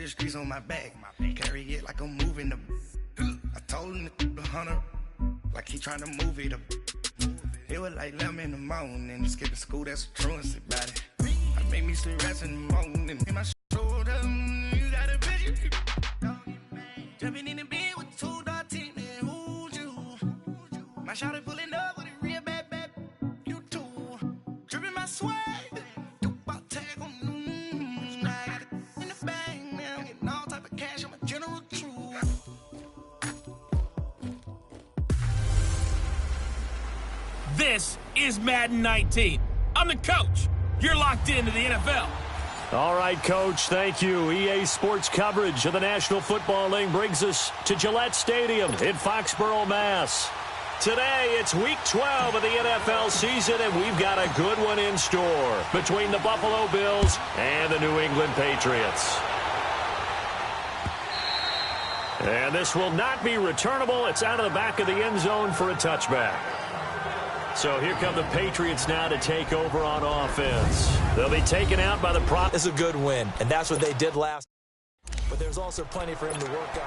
the streets on my back. Carry it like I'm moving the. I told him to 100, like he trying to move it up. It was like 11 in the morning, skipping school, that's a truancy about it. I made me sleep rest in the morning, in my shoulder, you got a bitch. Jumping in the bed with 2 dots in there, who's you? My shawty pulling up with a real bad, you too. Dripping my swag, do about tag on, I got it in the bag, now I'm getting all type of cash, I'm a general truth. This is Madden 19. I'm the coach. You're locked into the NFL. All right, Coach, thank you. EA Sports coverage of the National Football League brings us to Gillette Stadium in Foxborough, Mass. Today, it's Week 12 of the NFL season, and we've got a good one in store between the Buffalo Bills and the New England Patriots. And this will not be returnable. It's out of the back of the end zone for a touchback. So here come the Patriots now to take over on offense. They'll be taken out by the prop. It's a good win, and that's what they did last. But there's also plenty for him to work on.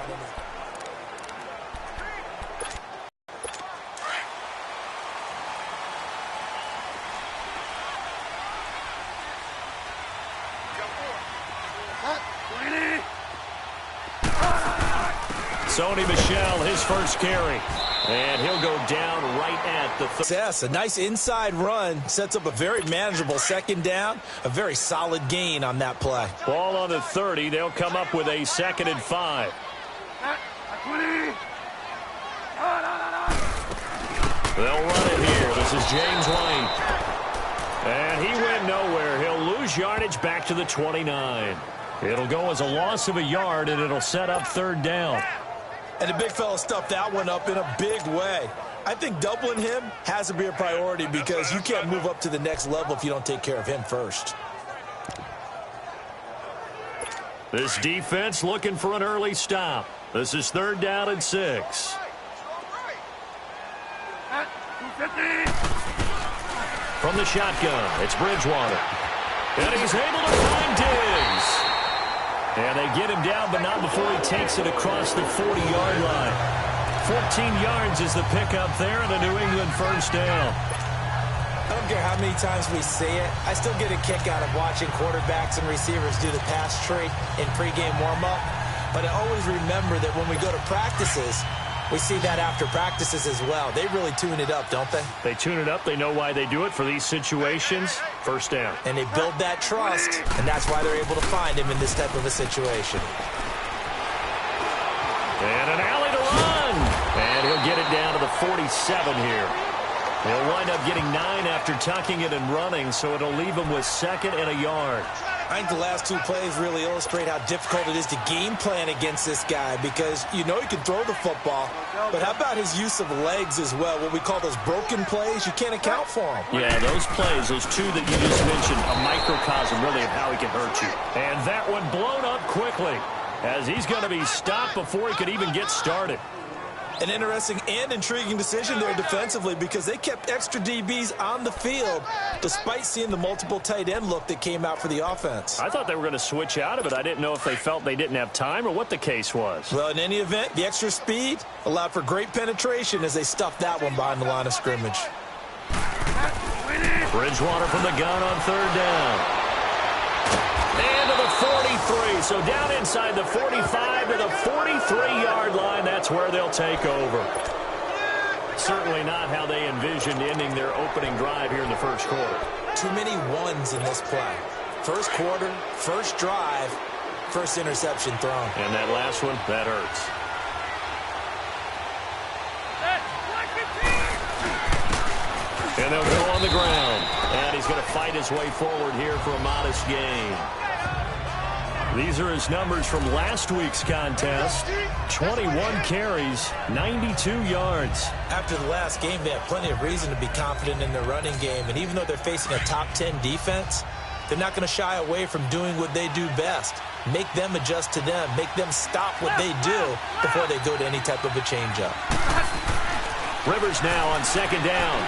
Sony Michel, his first carry. And he'll go down right at the success. A nice inside run sets up a very manageable second down. A very solid gain on that play. Ball on the 30. They'll come up with a 2nd and 5. They'll run it here. This is James White. And he went nowhere. He'll lose yardage back to the 29. It'll go as a loss of a yard, and it'll set up 3rd down. And the big fella stuffed that one up in a big way. I think doubling him has to be a priority because you can't move up to the next level if you don't take care of him first. This defense looking for an early stop. This is 3rd down and 6. From the shotgun, it's Bridgewater. And he's able to find Diggs. And they get him down, but not before he takes it across the 40-yard line. 14 yards is the pickup there, and a New England first down. I don't care how many times we see it. I still get a kick out of watching quarterbacks and receivers do the pass tree in pregame warm-up. But I always remember that when we go to practices, we see that after practices as well. They really tune it up, don't they? They tune it up. They know why they do it for these situations. First down. And they build that trust, and that's why they're able to find him in this type of a situation. And an alley to run. And he'll get it down to the 47 here. He'll wind up getting 9 after tucking it and running, so it'll leave him with 2nd and a yard. I think the last 2 plays really illustrate how difficult it is to game plan against this guy because you know he can throw the football, but how about his use of legs as well? What we call those broken plays, you can't account for them. Yeah, those plays, those 2 that you just mentioned, a microcosm really of how he can hurt you. And that one blown up quickly as he's going to be stopped before he could even get started. An interesting and intriguing decision there defensively because they kept extra DBs on the field despite seeing the multiple tight end look that came out for the offense. I thought they were going to switch out of it. I didn't know if they felt they didn't have time or what the case was. Well, in any event, the extra speed allowed for great penetration as they stuffed that one behind the line of scrimmage. Bridgewater from the gun on 3rd down. And to the 43. So down inside the 45 to the 43-yard line. That's where they'll take over. Certainly not how they envisioned ending their opening drive here in the first quarter. Too many ones in this play. First quarter, first drive, first interception thrown. And that last one, that hurts. And they'll go on the ground. And he's going to fight his way forward here for a modest gain. These are his numbers from last week's contest. 21 carries, 92 yards. After the last game, they have plenty of reason to be confident in their running game. And even though they're facing a top 10 defense, they're not going to shy away from doing what they do best. Make them adjust to them. Make them stop what they do before they go to any type of a changeup. Rivers now on 2nd down.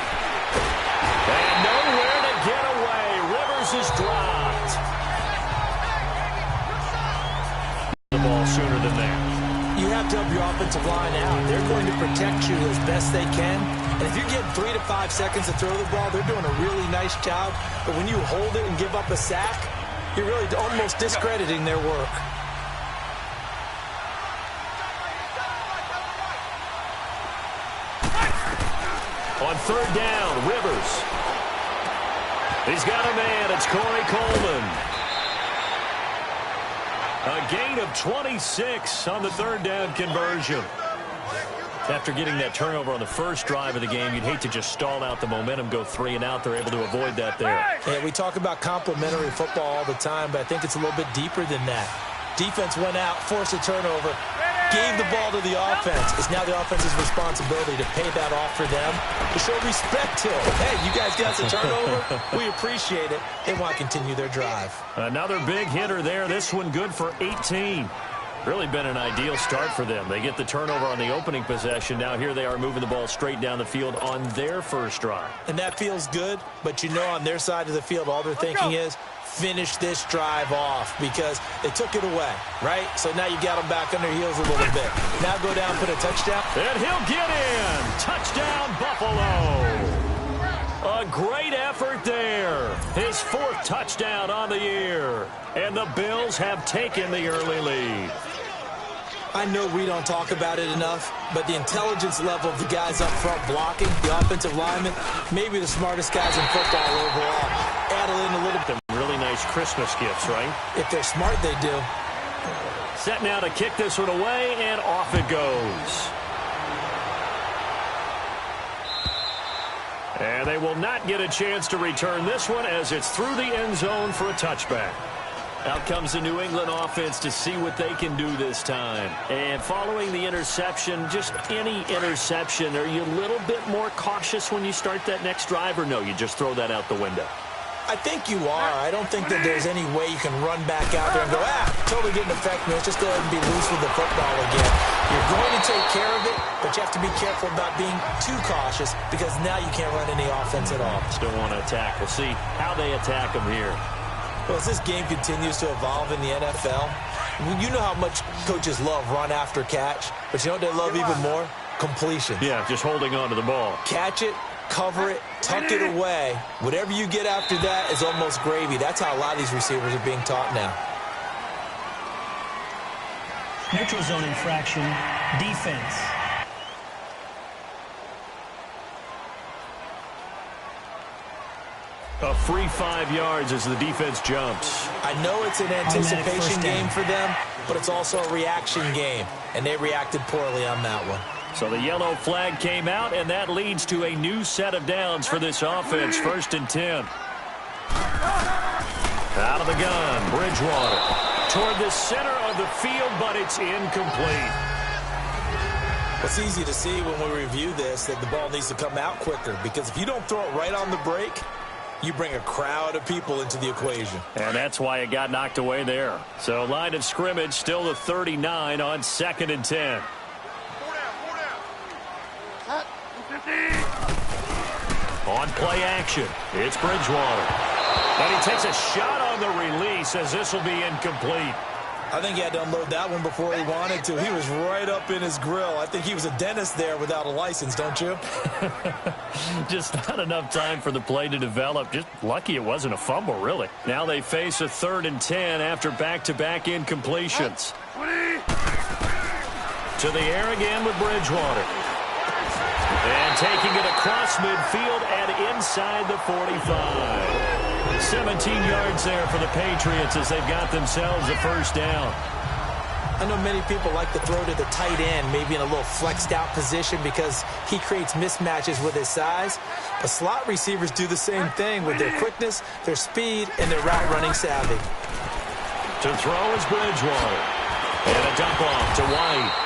And nowhere to get away. Rivers is dropped. have to help your offensive line out. They're going to protect you as best they can. And if you're getting 3 to 5 seconds to throw the ball, they're doing a really nice job. But when you hold it and give up a sack, you're really almost discrediting their work. On third down, Rivers. He's got a man. It's Corey Coleman. A gain of 26 on the third down conversion. After getting that turnover on the first drive of the game, you'd hate to just stall out the momentum, go 3 and out. They're able to avoid that there. Yeah, we talk about complementary football all the time, but I think it's a little bit deeper than that. Defense went out, forced a turnover, gave the ball to the offense. It's now the offense's responsibility to pay that off for them, to show respect to them. Hey, you guys got the turnover. We appreciate it. They want to continue their drive. Another big hitter there. This one good for 18. Really been an ideal start for them. They get the turnover on the opening possession. Now here they are moving the ball straight down the field on their first drive. And that feels good, but you know on their side of the field, all they're thinking is, finish this drive off because they took it away, right? So now you got them back on their heels a little bit. Now go down, put a touchdown. And he'll get in. Touchdown, Buffalo. A great effort there. His 4th touchdown on the year. And the Bills have taken the early lead. I know we don't talk about it enough, but the intelligence level of the guys up front blocking, the offensive linemen, maybe the smartest guys in football overall. Add in a little bit. Really nice Christmas gifts, right? If they're smart, they do. Set now to kick this one away, and off it goes. And they will not get a chance to return this one as it's through the end zone for a touchback. Out comes the New England offense to see what they can do this time. And following the interception, just any interception, are you a little bit more cautious when you start that next drive, or no, you just throw that out the window? I think you are. I don't think that there's any way you can run back out there and go, totally didn't affect me. Let's just go ahead and be loose with the football again. You're going to take care of it, but you have to be careful about being too cautious because now you can't run any offense at all. Still want to attack. We'll see how they attack them here. Well, as this game continues to evolve in the NFL, you know how much coaches love run after catch, but you know what they love even more? Completion. Yeah, just holding on to the ball. Catch it, cover it, tuck it away. Whatever you get after that is almost gravy. That's how a lot of these receivers are being taught now. Neutral zone infraction, defense. A free 5 yards as the defense jumps. I know it's an anticipation game for them, but it's also a reaction game, and they reacted poorly on that one. So the yellow flag came out, and that leads to a new set of downs for this offense. 1st and 10. Out of the gun, Bridgewater. Toward the center of the field, but it's incomplete. It's easy to see when we review this that the ball needs to come out quicker, because if you don't throw it right on the break, you bring a crowd of people into the equation. And that's why it got knocked away there. So line of scrimmage still the 39 on 2nd and 10. On play action, it's Bridgewater. And he takes a shot on the release as this will be incomplete. I think he had to unload that one before he wanted to. He was right up in his grill. I think he was a dentist there without a license, don't you? Just not enough time for the play to develop. Just lucky it wasn't a fumble, really. Now they face a 3rd and 10 after back-to-back incompletions. To the air again with Bridgewater. And taking it across midfield and inside the 45. 17 yards there for the Patriots as they've got themselves a 1st down. I know many people like to throw to the tight end, maybe in a little flexed out position because he creates mismatches with his size. But slot receivers do the same thing with their quickness, their speed, and their route running savvy. To throw is Bridgewater. And a dump off to White.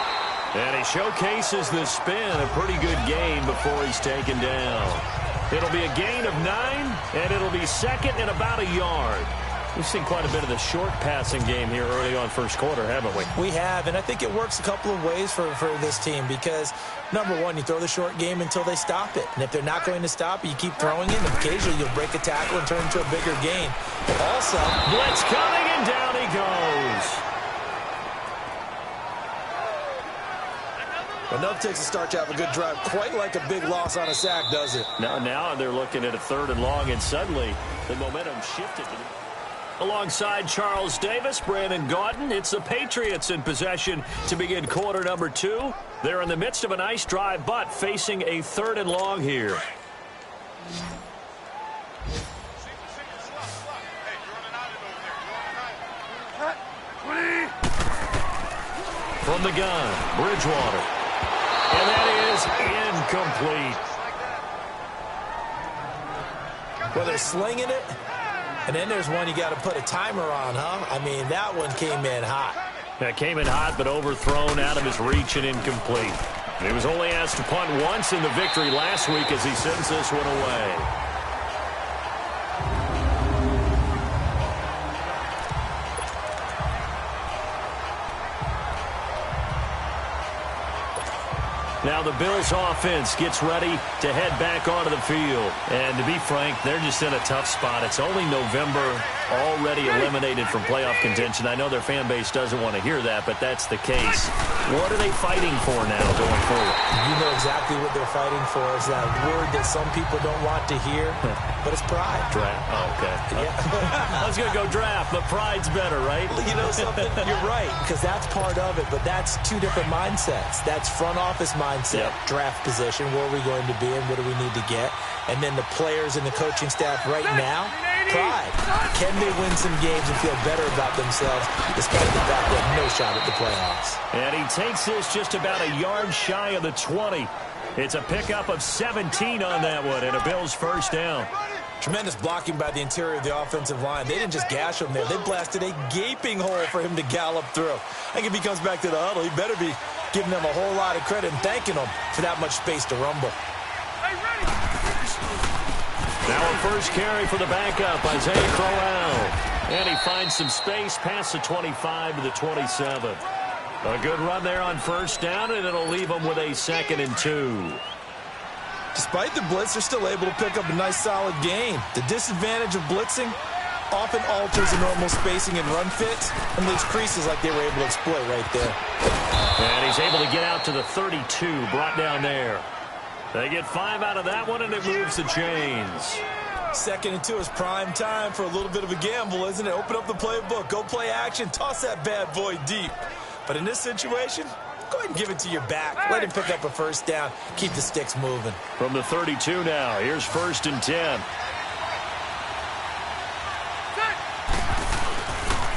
And he showcases the spin, a pretty good game before he's taken down. It'll be a gain of 9, and it'll be 2nd and about a yard. We've seen quite a bit of the short passing game here early on 1st quarter, haven't we? We have, and I think it works a couple of ways for this team because, number one, you throw the short game until they stop it. And if they're not going to stop it, you keep throwing it, and occasionally you'll break a tackle and turn into a bigger gain. But also, blitz coming, and down he goes. Enough takes a start to have a good drive. Quite like a big loss on a sack, does it? Now they're looking at a 3rd and long, and suddenly the momentum shifted. Alongside Charles Davis, Brandon Gaudin, it's the Patriots in possession to begin quarter number 2. They're in the midst of a nice drive, but facing a 3rd and long here. From the gun, Bridgewater. And that is incomplete. Well, they're slinging it, and then there's one you got to put a timer on, huh? I mean, that one came in hot. That came in hot, but overthrown out of his reach and incomplete. And he was only asked to punt once in the victory last week as he sends this one away. Now the Bills offense gets ready to head back onto the field. And to be frank, they're just in a tough spot. It's only November, already eliminated from playoff contention. I know their fan base doesn't want to hear that, but that's the case. What are they fighting for now going forward? You know exactly what they're fighting for. Is that word that some people don't want to hear, but it's pride. Draft. Oh, okay. Yeah. I was going to go draft, but pride's better, right? You know something? You're right, because that's part of it, but that's two different mindsets. That's front office mindset, draft position, where are we going to be and what do we need to get? And then the players and the coaching staff right now, pride. Can they win some games and feel better about themselves despite the fact they have no shot at the playoffs? And he takes this just about a yard shy of the 20. It's a pickup of 17 on that one and a Bills first down. Tremendous blocking by the interior of the offensive line. They didn't just gash him there. They blasted a gaping hole for him to gallop through. I think if he comes back to the huddle, he better be giving them a whole lot of credit and thanking them for that much space to rumble. Now a first carry for the backup, Isaiah Crowell. And he finds some space past the 25 to the 27. A good run there on first down, and it'll leave them with a 2nd and 2. Despite the blitz, they're still able to pick up a nice, solid gain. The disadvantage of blitzing often alters the normal spacing and run fits and leaves creases like they were able to exploit right there. And he's able to get out to the 32, brought down there. They get 5 out of that one, and it moves the chains. 2nd and 2 is prime time for a little bit of a gamble, isn't it? Open up the playbook, go play action, toss that bad boy deep. But in this situation, go ahead and give it to your back. Let him pick up a first down. Keep the sticks moving. From the 32 now, here's 1st and 10.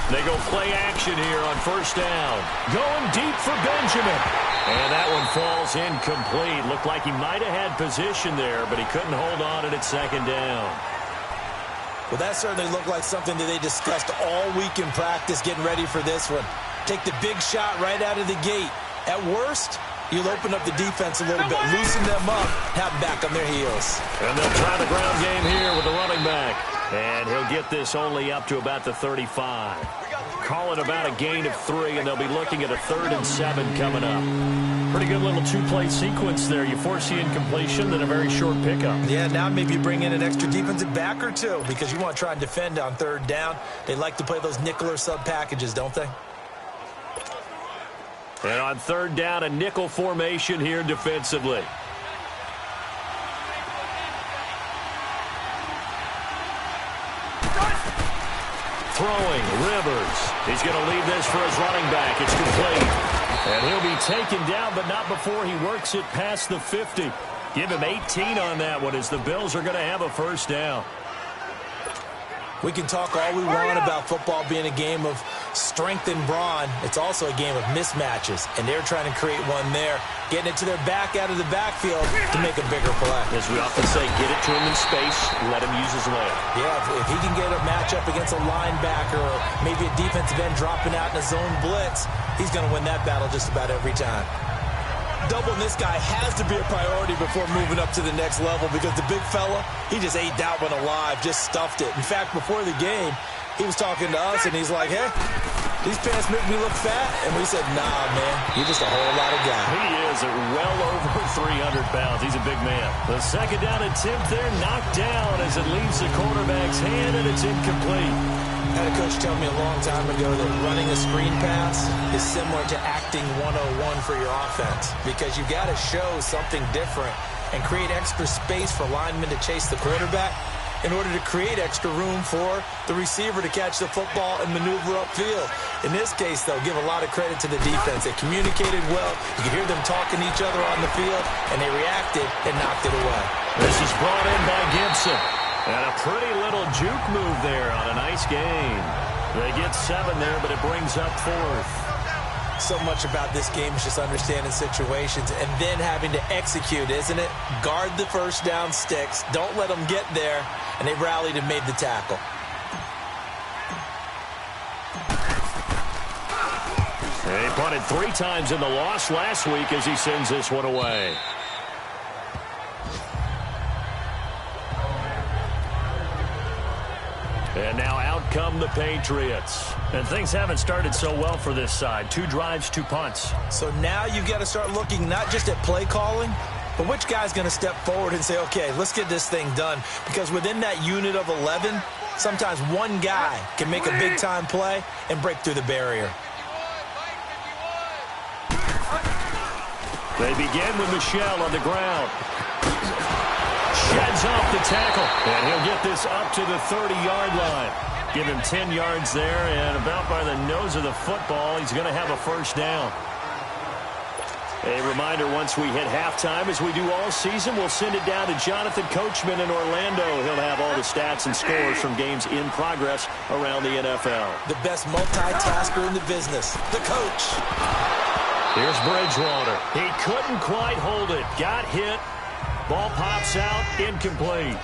They go play action here on first down. Going deep for Benjamin. And that one falls incomplete. Looked like he might have had position there, but he couldn't hold on at 2nd down. Well, that certainly looked like something that they discussed all week in practice getting ready for this one. Take the big shot right out of the gate. At worst, you'll open up the defense a little bit, loosen them up, have them back on their heels. And they'll try the ground game here with the running back. And he'll get this only up to about the 35. Calling about a gain of 3, and they'll be looking at a 3rd and 7 coming up. Pretty good little 2-play sequence there. You force the incompletion, then a very short pickup. Yeah, now maybe you bring in an extra defensive back or two because you want to try and defend on 3rd down. They like to play those nickel or sub packages, don't they? And on 3rd down, a nickel formation here defensively. Throwing, Rivers. He's going to leave this for his running back. It's complete. And he'll be taken down, but not before he works it past the 50. Give him 18 on that one as the Bills are going to have a first down. We can talk all we want about football being a game of strength and brawn. It's also a game of mismatches, and they're trying to create one there, getting it to their back out of the backfield to make a bigger play. As we often say, get it to him in space, let him use his leg. Yeah, if he can get a matchup against a linebacker or maybe a defensive end dropping out in a zone blitz, he's going to win that battle just about every time. Doubling this guy has to be a priority before moving up to the next level because the big fella, he just ate that one alive, just stuffed it. In fact, before the game, he was talking to us, and he's like, hey, these pants make me look fat. And we said, nah, man, you're just a whole lot of guy. He is well over 300 pounds. He's a big man. The 2nd down attempt there knocked down as it leaves the quarterback's hand, and it's incomplete. I had a coach tell me a long time ago that running a screen pass is similar to acting 101 for your offense, because you got to show something different and create extra space for linemen to chase the quarterback in order to create extra room for the receiver to catch the football and maneuver upfield. In this case, though, give a lot of credit to the defense. They communicated well. You could hear them talking to each other on the field, and they reacted and knocked it away. This is brought in by Gibson. And a pretty little juke move there on a nice gain. They get 7 there, but it brings up 4th. So much about this game is just understanding situations and then having to execute, isn't it? Guard the first down sticks. Don't let them get there. And they rallied and made the tackle. He punted 3 times in the loss last week as he sends this one away. And now out come the Patriots. And things haven't started so well for this side. 2 drives, 2 punts. So now you've got to start looking not just at play calling, but which guy's going to step forward and say, okay, let's get this thing done. Because within that unit of 11, sometimes one guy can make a big-time play and break through the barrier. They begin with Michel on the ground. Sheds off the tackle, and he'll get this up to the 30-yard line. Give him 10 yards there, and about by the nose of the football, he's going to have a first down. A reminder, once we hit halftime, as we do all season, we'll send it down to Jonathan Coachman in Orlando. He'll have all the stats and scores from games in progress around the NFL. The best multitasker in the business, the coach. Here's Bridgewater. He couldn't quite hold it. Got hit. Ball pops out, incomplete.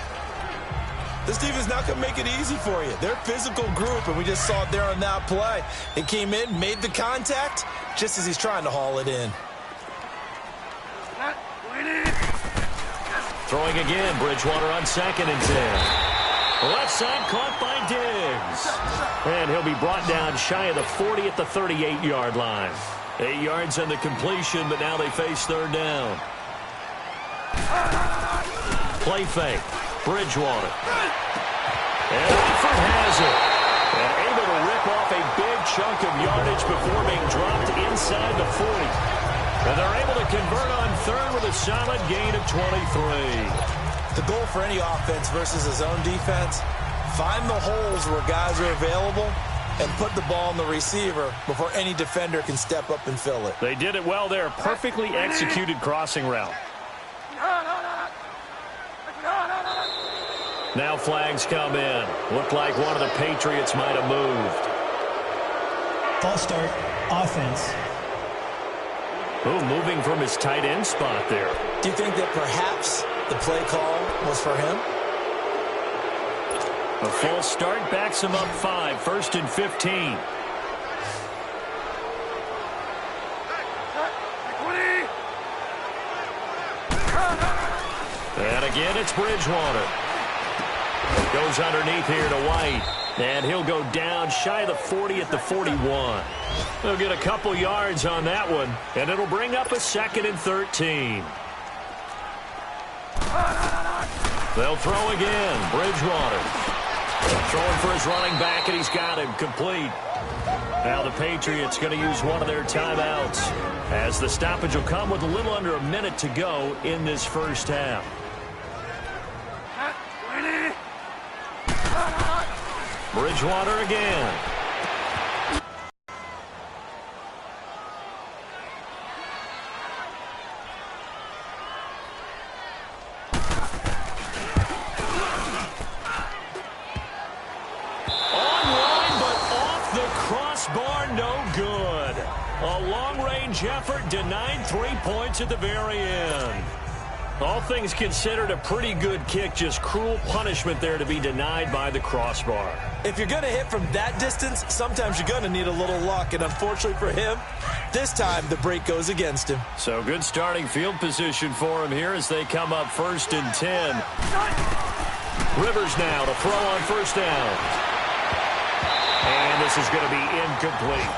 This defense not going to make it easy for you. They're a physical group, and we just saw it there on that play. It came in, made the contact, just as he's trying to haul it in. Throwing again, Bridgewater on 2nd and 10. Left side caught by Diggs. And he'll be brought down shy of the 40 at the 38-yard line. 8 yards on the completion, but now they face 3rd down. Play fake. Bridgewater. And Alford has it. And able to rip off a big chunk of yardage before being dropped inside the 40. And they're able to convert on 3rd with a solid gain of 23. The goal for any offense versus a zone defense, find the holes where guys are available and put the ball on the receiver before any defender can step up and fill it. They did it well there. Perfectly executed crossing route. Now flags come in. Looked like one of the Patriots might have moved. False start, offense. Oh, moving from his tight end spot there. Do you think that perhaps the play call was for him? A false start backs him up 5, 1st and 15. And again, it's Bridgewater. Goes underneath here to White. And he'll go down shy of the 40 at the 41. They'll get a couple yards on that one, and it'll bring up a 2nd and 13. They'll throw again. Bridgewater. Throwing for his running back, and he's got him complete. Now the Patriots going to use one of their timeouts, as the stoppage will come with a little under a minute to go in this first half. Bridgewater again. Online, but off the crossbar, no good. A long-range effort denied 3 points at the very end. All things considered, a pretty good kick, just cruel punishment there to be denied by the crossbar. If you're going to hit from that distance, sometimes you're going to need a little luck, and unfortunately for him, this time the break goes against him. So good starting field position for him here as they come up 1st and 10. Rivers now to throw on 1st down. And this is going to be incomplete.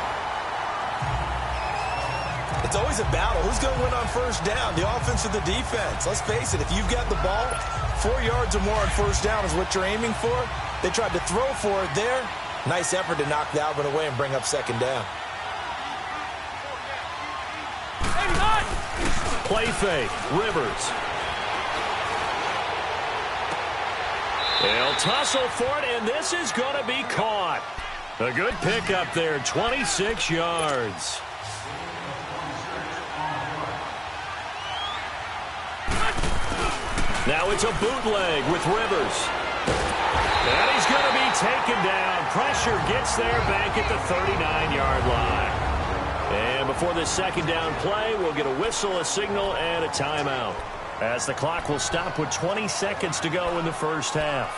It's always a battle. Who's going to win on 1st down, the offense or the defense? Let's face it, if you've got the ball, 4 yards or more on 1st down is what you're aiming for. They tried to throw for it there, Nice effort to knock that one away and bring up second down. Play fake. Rivers. They'll tussle for it, and this is going to be caught. A good pickup there, 26 yards. Now it's a bootleg with Rivers. And he's going to be taken down. Pressure gets there back at the 39-yard line. And before this second down play, we'll get a whistle, a signal, and a timeout, as the clock will stop with 20 seconds to go in the first half.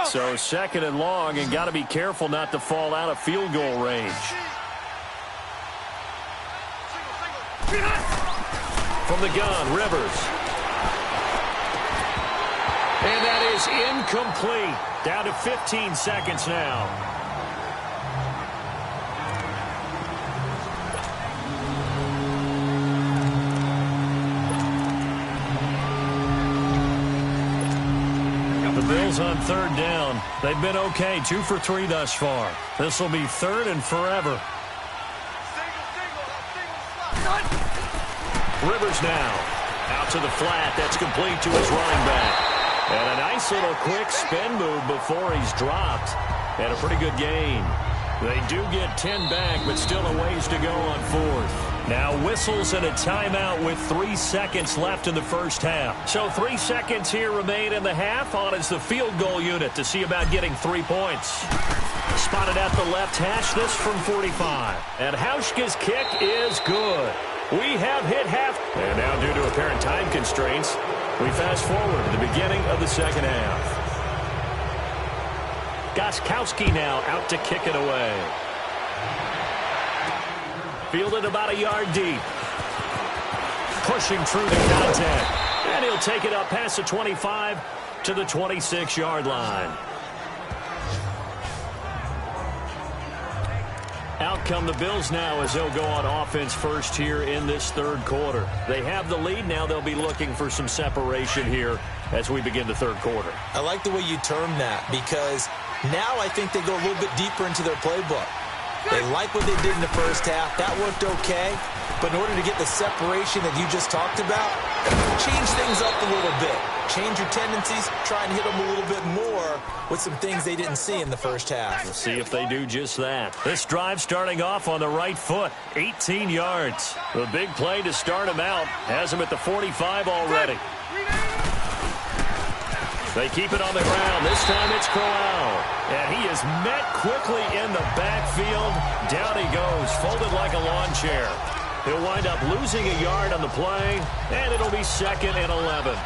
So second and long, and got to be careful not to fall out of field goal range. From the gun, Rivers. And that is incomplete. Down to 15 seconds now. The Bills on third down. They've been okay, 2 for 3 thus far. This will be third and forever. Rivers now. Out to the flat. That's complete to his running back. And a nice little quick spin move before he's dropped. And a pretty good gain. They do get 10 back, but still a ways to go on fourth. Now whistles and a timeout with 3 seconds left in the first half. So 3 seconds here remain in the half. On is the field goal unit to see about getting 3 points. Spotted at the left hash, this from 45. And Hauschka's kick is good. We have hit half. And now due to apparent time constraints, we fast forward to the beginning of the second half. Gostkowski now out to kick it away. Fielded about a yard deep. Pushing through the contact. And he'll take it up past the 25 to the 26-yard line. Out come the Bills now as they'll go on offense first here in this third quarter. They have the lead. Now they'll be looking for some separation here as we begin the third quarter. I like the way you term that, because now I think they go a little bit deeper into their playbook. They like what they did in the first half. That worked okay. But in order to get the separation that you just talked about, change things up a little bit. Change your tendencies. Try and hit them a little bit more with some things they didn't see in the first half. We'll see if they do just that. This drive starting off on the right foot. 18 yards. The big play to start him out. Has him at the 45 already. They keep it on the ground. This time it's Corral. And he is met quickly in the backfield. Down he goes, folded like a lawn chair. He'll wind up losing a yard on the play, and it'll be 2nd and 11.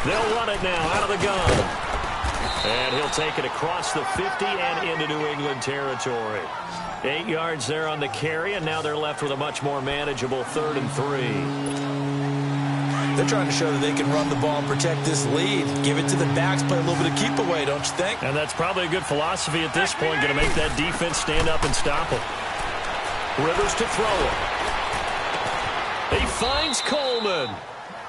They'll run it now out of the gun. And he'll take it across the 50 and into New England territory. 8 yards there on the carry, and now they're left with a much more manageable 3rd and 3. They're trying to show that they can run the ball and protect this lead. Give it to the backs, play a little bit of keep away, don't you think? And that's probably a good philosophy at this point, going to make that defense stand up and stop them. Rivers to throw it. He finds Coleman.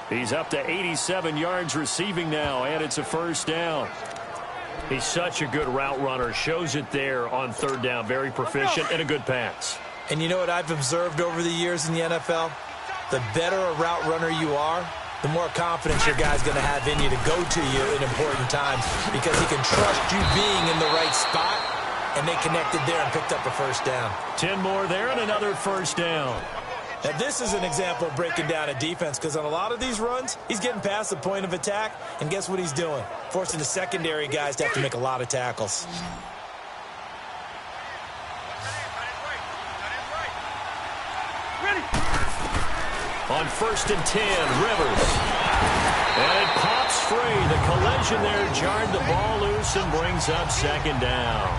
He's up to 87 yards receiving now, and it's a first down. He's such a good route runner. Shows it there on 3rd down. Very proficient and a good pass. And you know what I've observed over the years in the NFL? The better a route runner you are, the more confidence your guy's going to have in you to go to you in important times, because he can trust you being in the right spot, and they connected there and picked up a first down. 10 more there and another first down. Now, this is an example of breaking down a defense, because on a lot of these runs, he's getting past the point of attack, and guess what he's doing? Forcing the secondary guys to have to make a lot of tackles. On 1st and 10, Rivers. And it pops free. The collision there jarred the ball loose and brings up 2nd down.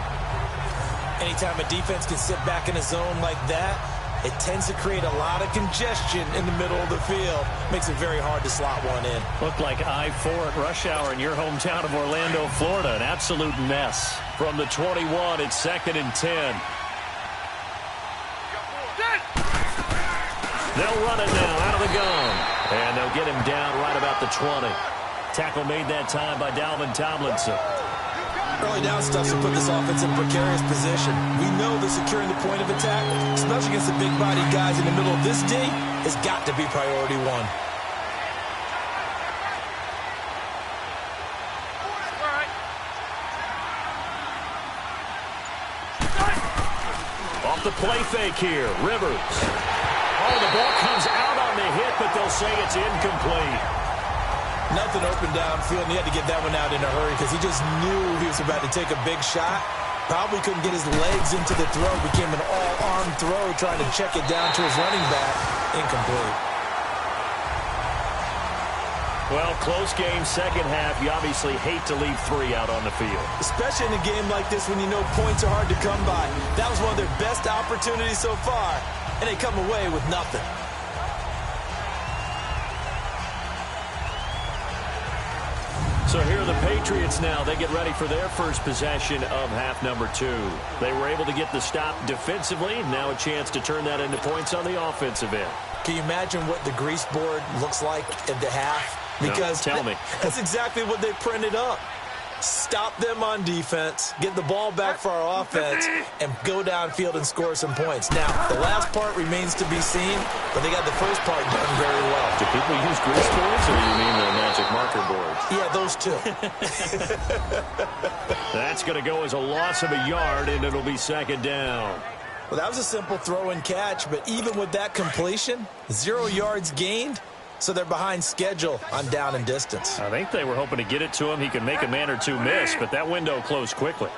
Anytime a defense can sit back in a zone like that, it tends to create a lot of congestion in the middle of the field. Makes it very hard to slot one in. Looked like I-4 at rush hour in your hometown of Orlando, Florida. An absolute mess. From the 21, it's 2nd and 10. They'll run it now out of the gun. And they'll get him down right about the 20. Tackle made that time by Dalvin Tomlinson. Early down stuff to put this offense in a precarious position. We know that securing the point of attack, especially against the big-bodied guys in the middle of this D, has got to be priority one. Off the play fake here, Rivers. Oh, the ball comes out on the hit, but they'll say it's incomplete. Nothing open downfield, and he had to get that one out in a hurry because he just knew he was about to take a big shot. Probably couldn't get his legs into the throw. Became an all-arm throw trying to check it down to his running back. Incomplete. Well, close game, second half. You obviously hate to leave 3 out on the field. Especially in a game like this when you know points are hard to come by. That was one of their best opportunities so far, and they come away with nothing. So here are the Patriots now. They get ready for their first possession of half number 2. They were able to get the stop defensively. Now a chance to turn that into points on the offensive end. Can you imagine what the grease board looks like at the half? Because no, tell me. That's exactly what they printed up. Stop them on defense, get the ball back for our offense, and go downfield and score some points. Now, the last part remains to be seen, but they got the first part done very well. Do people use grease boards, or do you mean the magic marker boards? Yeah, those two. That's going to go as a loss of a yard, and it'll be 2nd down. Well, that was a simple throw and catch, but even with that completion, 0 yards gained. So they're behind schedule on down and distance. I think they were hoping to get it to him. He could make a man or two miss, but that window closed quickly.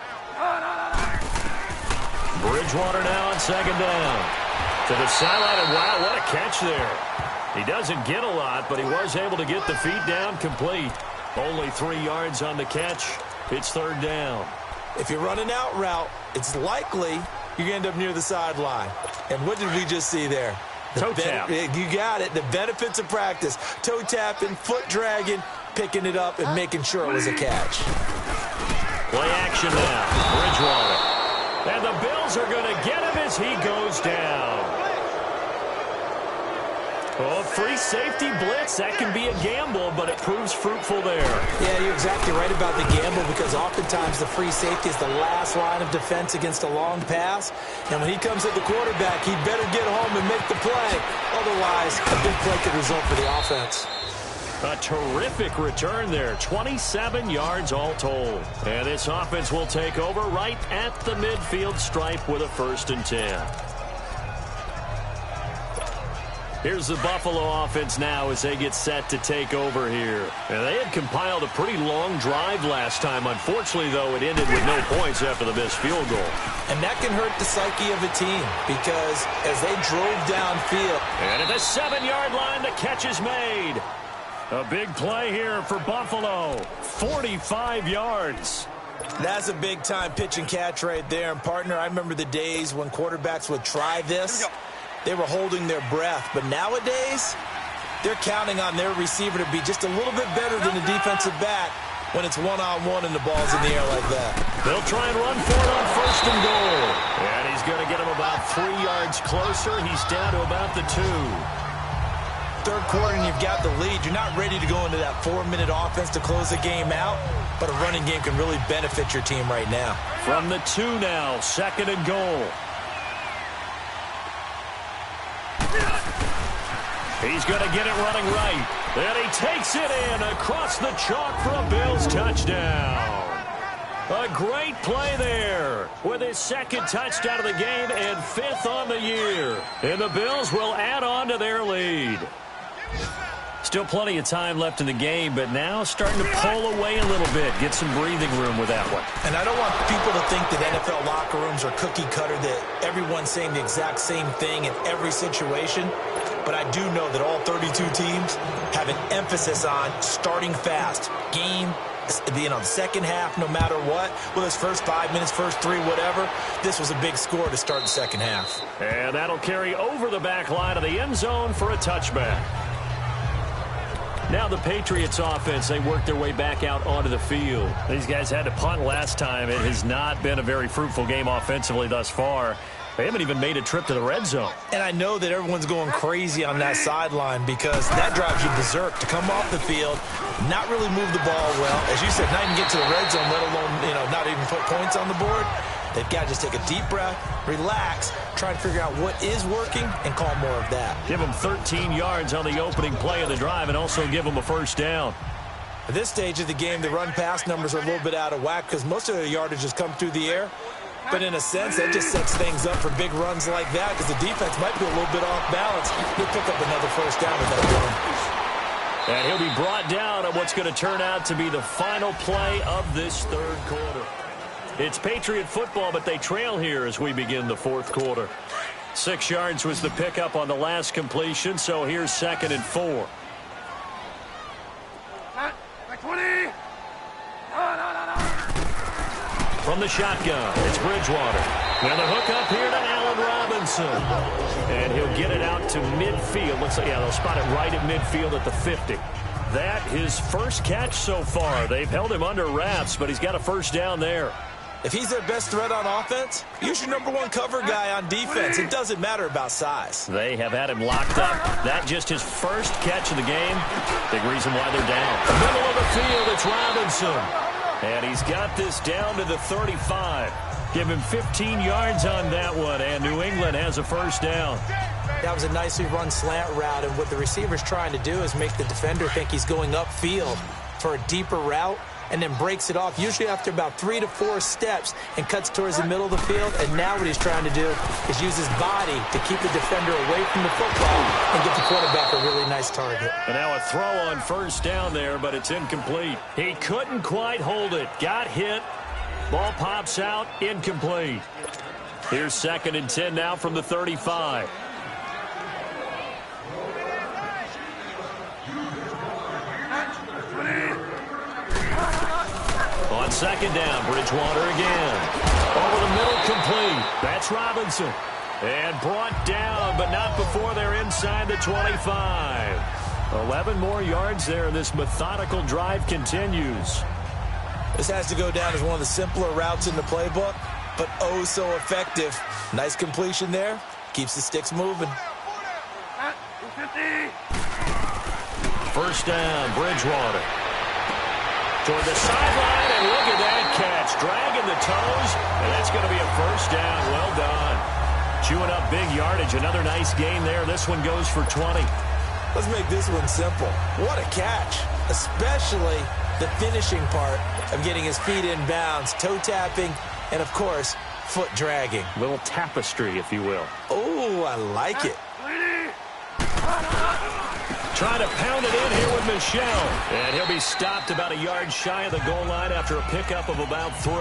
Bridgewater now on 2nd down. To the sideline, and wow, what a catch there. He doesn't get a lot, but he was able to get the feet down complete. Only 3 yards on the catch. It's 3rd down. If you're running out route, it's likely you're going to end up near the sideline. And what did we just see there? Toe tap. You got it. The benefits of practice. Toe tapping, foot dragging, picking it up, and making sure it was a catch. Play action now. Bridgewater. And the Bills are going to get him as he goes down. Oh, free safety blitz. That can be a gamble, but it proves fruitful there. Yeah, you're exactly right about the gamble because oftentimes the free safety is the last line of defense against a long pass. And when he comes at the quarterback, he better get home and make the play. Otherwise, a big play could result for the offense. A terrific return there. 27 yards all told. And this offense will take over right at the midfield stripe with a 1st and 10. Here's the Buffalo offense now as they get set to take over here. And they had compiled a pretty long drive last time. Unfortunately, though, it ended with no points after the missed field goal. And that can hurt the psyche of a team because as they drove downfield. And at the 7-yard line, the catch is made. A big play here for Buffalo. 45 yards. That's a big-time pitch and catch right there. And, partner, I remember the days when quarterbacks would try this. They were holding their breath. But nowadays, they're counting on their receiver to be just a little bit better than the defensive back when it's one-on-one and the ball's in the air like that. They'll try and run for it on 1st and goal. And he's going to get him about 3 yards closer. He's down to about the 2. Third quarter and you've got the lead. You're not ready to go into that 4-minute offense to close the game out, but a running game can really benefit your team right now. From the 2 now, 2nd and goal. He's going to get it running right. And he takes it in across the chalk for a Bills touchdown. A great play there with his 2nd touchdown of the game and 5th on the year. And the Bills will add on to their lead. Still plenty of time left in the game, but now starting to pull away a little bit. Get some breathing room with that one. And I don't want people to think that NFL locker rooms are cookie cutter, that everyone's saying the exact same thing in every situation. But I do know that all 32 teams have an emphasis on starting fast, game the second half, no matter what, with his first 5 minutes, first 3, whatever, this was a big score to start the second half. And that'll carry over the back line of the end zone for a touchback. Now the Patriots offense, they work their way back out onto the field. These guys had to punt last time. It has not been a very fruitful game offensively thus far. They haven't even made a trip to the red zone. And I know that everyone's going crazy on that sideline because that drives you berserk to come off the field, not really move the ball well. As you said, not even get to the red zone, let alone, not even put points on the board. They've got to just take a deep breath, relax, try and figure out what is working, and call more of that. Give them 13 yards on the opening play of the drive and also give them a first down. At this stage of the game, the run-pass numbers are a little bit out of whack because most of their yardage has come through the air. But in a sense, that just sets things up for big runs like that because the defense might be a little bit off balance. He'll pick up another first down with that run. And he'll be brought down on what's going to turn out to be the final play of this third quarter. It's Patriot football, but they trail here as we begin the fourth quarter. 6 yards was the pickup on the last completion, so here's 2nd and 4. From the shotgun, it's Bridgewater. Now the hook up here to Allen Robinson. And he'll get it out to midfield. Looks like, they'll spot it right at midfield at the 50. That his first catch so far. They've held him under wraps, but he's got a first down there. If he's their best threat on offense, use your #1 cover guy on defense. It doesn't matter about size. They have had him locked up. That just his first catch of the game. Big reason why they're down. Middle of the field, it's Robinson. And he's got this down to the 35. Give him 15 yards on that one, and New England has a first down. That was a nicely run slant route, and what the receiver's trying to do is make the defender think he's going upfield for a deeper route, and then breaks it off, usually after about 3 to 4 steps, and cuts towards the middle of the field. And now what he's trying to do is use his body to keep the defender away from the football and get the quarterback a really nice target. And now a throw on first down there, but it's incomplete. He couldn't quite hold it. Got hit. Ball pops out. Incomplete. Here's 2nd and 10 now from the 35. On 2nd down, Bridgewater again. Over the middle, complete. That's Robinson. And brought down, but not before they're inside the 25. 11 more yards there, and this methodical drive continues. This has to go down as one of the simpler routes in the playbook, but oh so effective. Nice completion there. Keeps the sticks moving. First down, Bridgewater. Toward the sideline, and look at that catch. Dragging the toes, and that's going to be a first down. Well done. Chewing up big yardage. Another nice gain there. This one goes for 20. Let's make this one simple. What a catch, especially the finishing part of getting his feet in bounds, toe tapping, and, of course, foot dragging. Little tapestry, if you will. Oh, I like it. Trying to pound it in here with Michel. And he'll be stopped about a yard shy of the goal line after a pickup of about 3.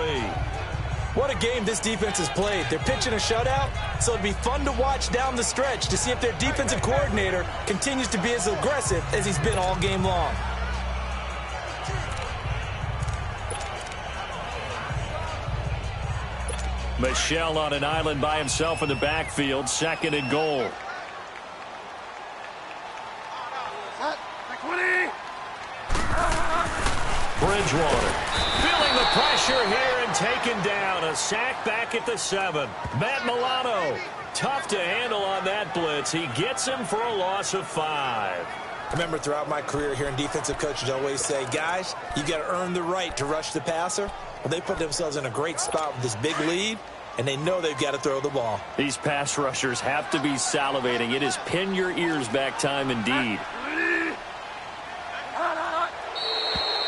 What a game this defense has played. They're pitching a shutout, so it'd be fun to watch down the stretch to see if their defensive coordinator continues to be as aggressive as he's been all game long. Michel on an island by himself in the backfield. 2nd and goal. Bridgewater feeling the pressure here and taken down. A sack back at the 7. Matt Milano, tough to handle on that blitz. He gets him for a loss of 5. I remember throughout my career hearing defensive coaches always say, guys, you got to earn the right to rush the passer. Well, they put themselves in a great spot with this big lead, and they know they've got to throw the ball. These pass rushers have to be salivating. It is pin your ears back time indeed.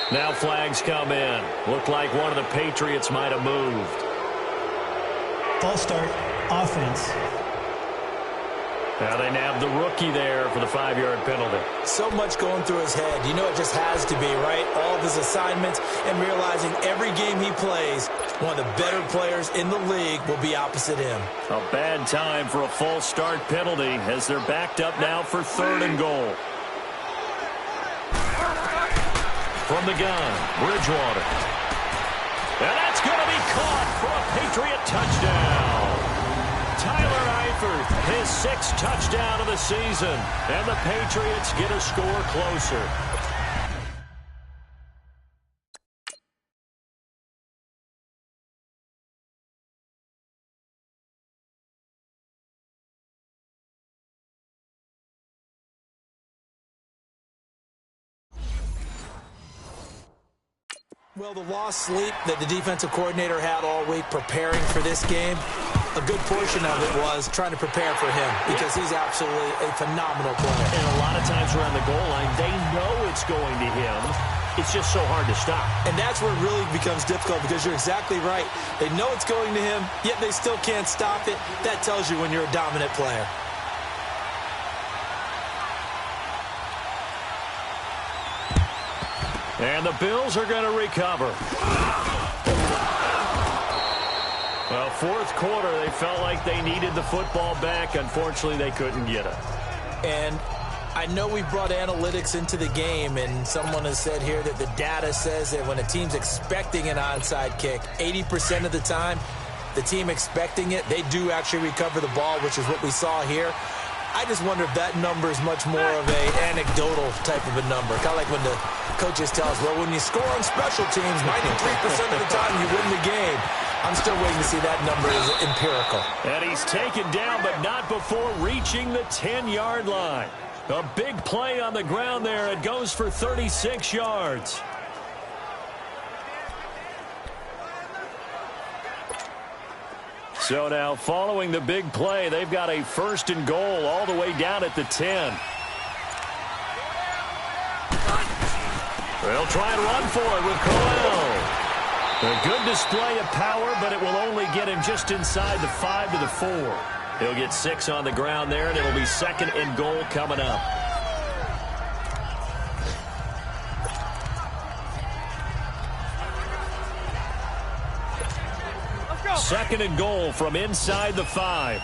Now flags come in. Looked like one of the Patriots might have moved. False start, offense. Now they nabbed the rookie there for the 5-yard penalty. So much going through his head. You know it just has to be, right? All of his assignments and realizing every game he plays, one of the better players in the league will be opposite him. A bad time for a false start penalty as they're backed up now for 3rd and goal. From the gun, Bridgewater. And that's going to be caught for a Patriot touchdown. Tyler Eifert, his 6th touchdown of the season. And the Patriots get a score closer. Well, the lost sleep that the defensive coordinator had all week preparing for this game, a good portion of it was trying to prepare for him because he's absolutely a phenomenal player. And a lot of times around the goal line, they know it's going to him. It's just so hard to stop. And that's where it really becomes difficult because you're exactly right. They know it's going to him, yet they still can't stop it. That tells you when you're a dominant player. And the Bills are going to recover. Well, 4th quarter, they felt like they needed the football back. Unfortunately, they couldn't get it. And I know we brought analytics into the game, and someone has said here that the data says that when a team's expecting an onside kick, 80% of the time, the team expecting it, they do actually recover the ball, which is what we saw here. I just wonder if that number is much more of a anecdotal type of a number. Kind of like when the coaches tell us, well, when you score on special teams, 93% of the time you win the game. I'm still waiting to see that number is empirical. And he's taken down, but not before reaching the 10-yard line. A big play on the ground there. It goes for 36 yards. So now, following the big play, they've got a 1st and goal all the way down at the 10. They'll try and run for it with Crowell. A good display of power, but it will only get him just inside the 5 to the 4. He'll get 6 on the ground there, and it'll be 2nd and goal coming up. Let's go. 2nd and goal from inside the 5.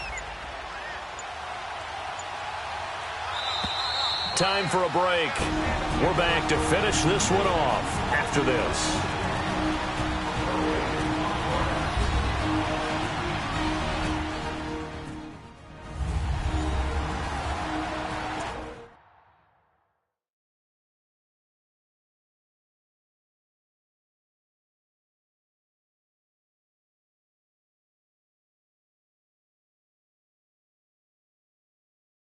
Time for a break. We're back to finish this one off after this.